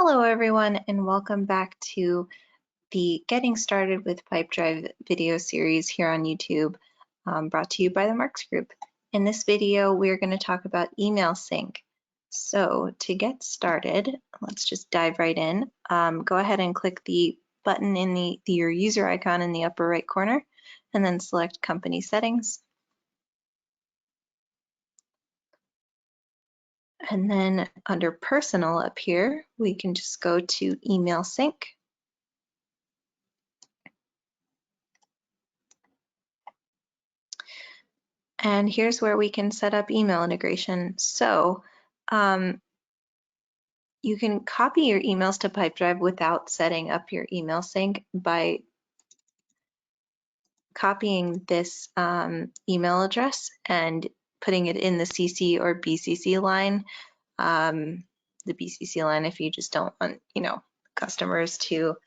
Hello everyone and welcome back to the Getting Started with Pipedrive video series here on YouTube, brought to you by the Marks Group. In this video we're going to talk about email sync. So to get started, let's just dive right in. Go ahead and click the button in your user icon in the upper right corner and then select Company Settings. And then under Personal up here, we can just go to Email Sync. And here's where we can set up email integration. So you can copy your emails to Pipedrive without setting up your email sync by copying this email address and putting it in the CC or BCC line. The BCC line if you just don't want, customers to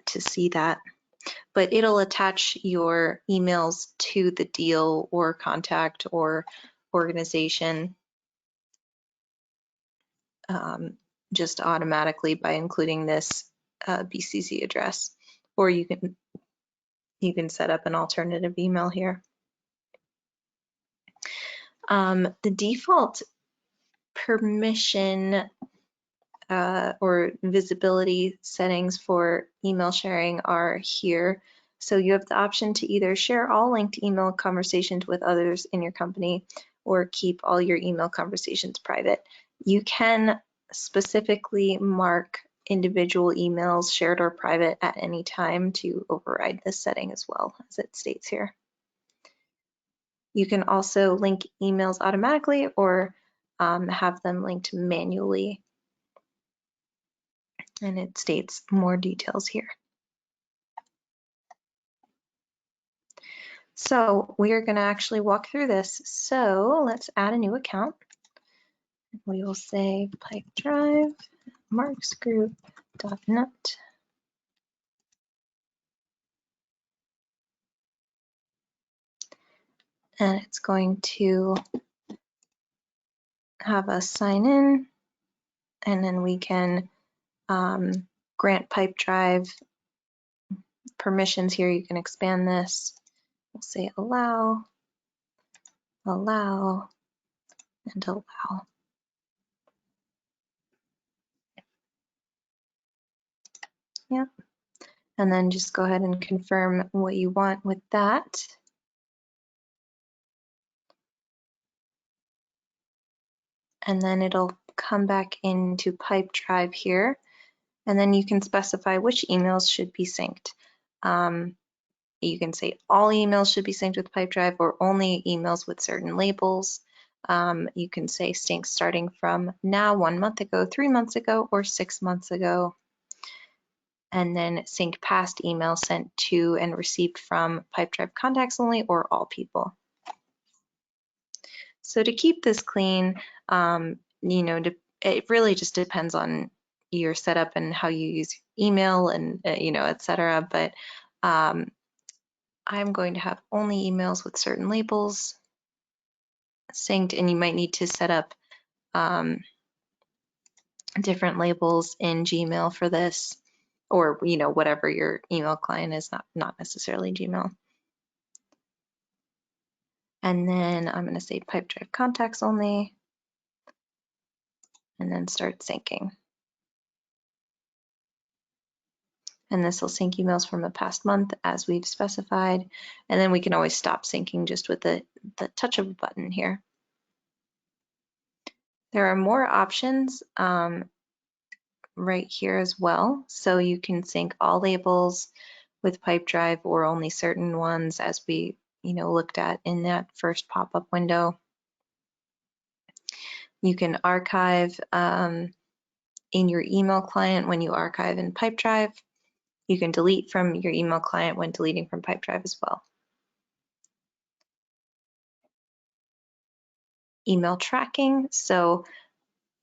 see that. But it'll attach your emails to the deal or contact or organization just automatically by including this BCC address, or you can set up an alternative email here. The default permission or visibility settings for email sharing are here. So you have the option to either share all linked email conversations with others in your company or keep all your email conversations private. You can specifically mark individual emails shared or private at any time to override this setting as well, as it states here. You can also link emails automatically or have them linked manually. And it states more details here. So we are going to actually walk through this. So let's add a new account. We will say Pipedrive marksgroup.net. And it's going to have us sign in, and then we can grant Pipedrive permissions here. You can expand this. We'll say allow, allow, and allow. Yep. And then just go ahead and confirm what you want with that. And then it'll come back into Pipedrive here. And then you can specify which emails should be synced. You can say all emails should be synced with Pipedrive or only emails with certain labels. You can say sync starting from now, 1 month ago, 3 months ago, or 6 months ago. And then sync past emails sent to and received from Pipedrive contacts only or all people. So to keep this clean, it really just depends on your setup and how you use email and, etc. But I'm going to have only emails with certain labels synced, and you might need to set up different labels in Gmail for this, or whatever your email client is, not necessarily Gmail. And then I'm going to say Pipedrive contacts only, and then start syncing. And this will sync emails from the past month as we've specified. And then we can always stop syncing just with the touch of a button here. There are more options right here as well. So you can sync all labels with Pipedrive or only certain ones, as we looked at in that first pop-up window. You can archive in your email client when you archive in Pipedrive. You can delete from your email client when deleting from Pipedrive as well. Email tracking, so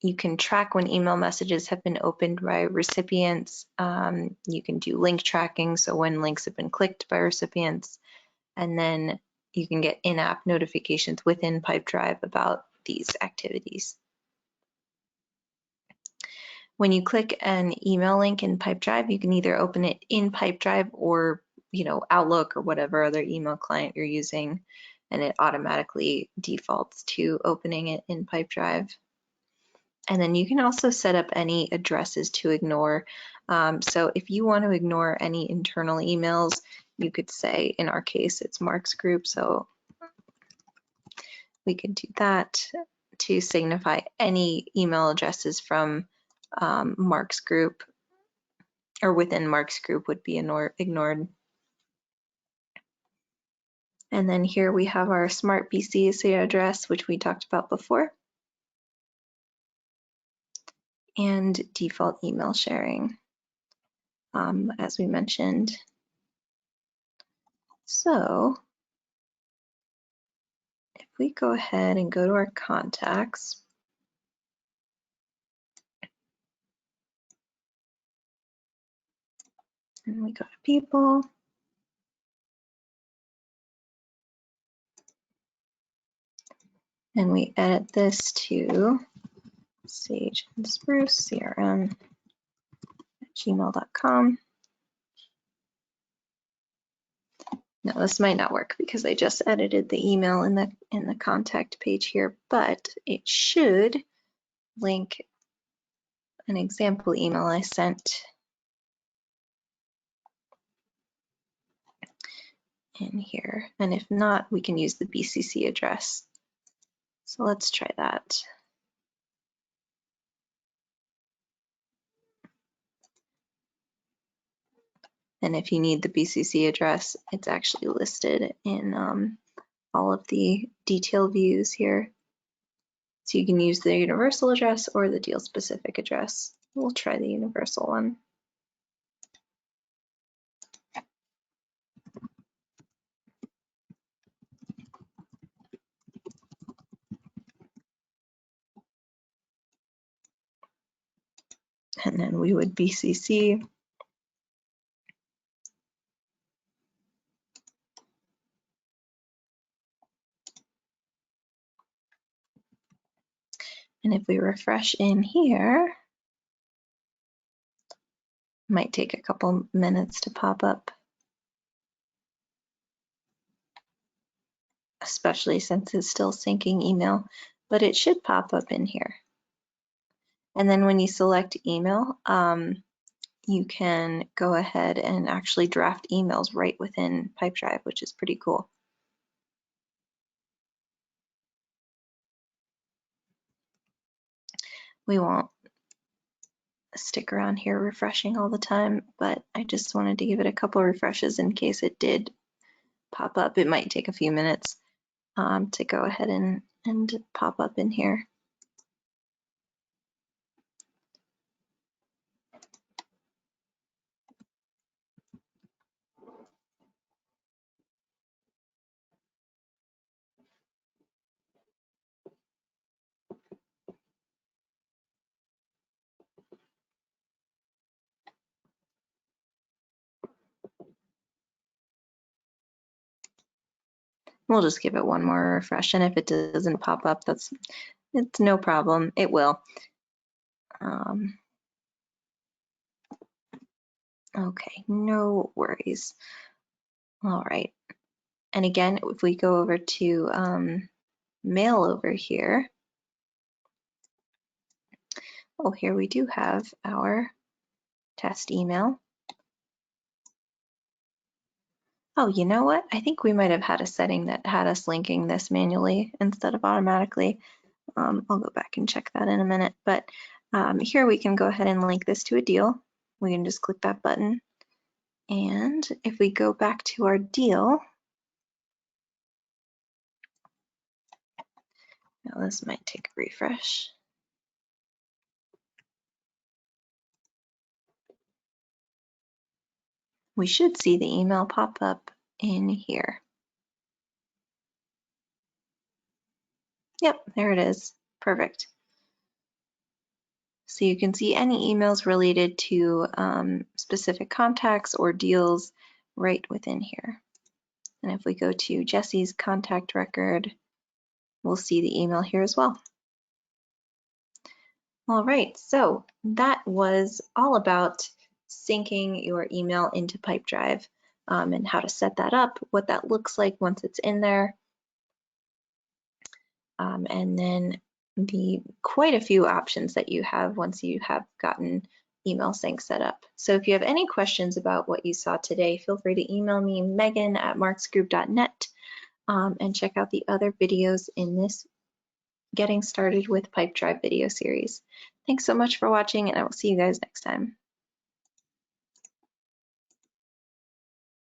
you can track when email messages have been opened by recipients. You can do link tracking, so when links have been clicked by recipients, and then you can get in-app notifications within Pipedrive about these activities. When you click an email link in Pipedrive, you can either open it in Pipedrive or, Outlook or whatever other email client you're using, and it automatically defaults to opening it in Pipedrive. And then you can also set up any addresses to ignore. So if you want to ignore any internal emails, you could say, in our case, it's Mark's group, so we could do that to signify any email addresses from Mark's group or within Mark's group would be ignored. And then here we have our Smart BCC address, which we talked about before, and default email sharing, as we mentioned. So if we go ahead and go to our contacts, and we go to people, and we edit this to Sage and Spruce CRM at gmail.com. No, this might not work because I just edited the email in the contact page here, but it should link an example email I sent in here. And if not, we can use the BCC address. So let's try that. And if you need the BCC address, it's actually listed in all of the detail views here. So you can use the universal address or the deal specific address. We'll try the universal one. And then we would BCC. And if we refresh in here, it might take a couple minutes to pop up, especially since it's still syncing email, but it should pop up in here. And then when you select email, you can go ahead and actually draft emails right within Pipedrive, which is pretty cool. We won't stick around here refreshing all the time, but I just wanted to give it a couple refreshes in case it did pop up. It might take a few minutes to go ahead and pop up in here. We'll just give it one more refresh, and if it doesn't pop up, it's no problem. It will. Okay, no worries. All right. And again, if we go over to mail over here, oh, here we do have our test email. Oh, you know what? I think we might have had a setting that had us linking this manually instead of automatically. I'll go back and check that in a minute. But here we can go ahead and link this to a deal. We can just click that button. And if we go back to our deal, now this might take a refresh. We should see the email pop up in here. Yep, there it is. Perfect. So you can see any emails related to specific contacts or deals right within here. And if we go to Jesse's contact record, we'll see the email here as well. All right, so that was all about syncing your email into Pipedrive and how to set that up, what that looks like once it's in there, and then the quite a few options that you have once you have gotten email sync set up. So if you have any questions about what you saw today, feel free to email me, megan@marksgroup.net, and check out the other videos in this Getting Started with Pipedrive video series. Thanks so much for watching, and I will see you guys next time.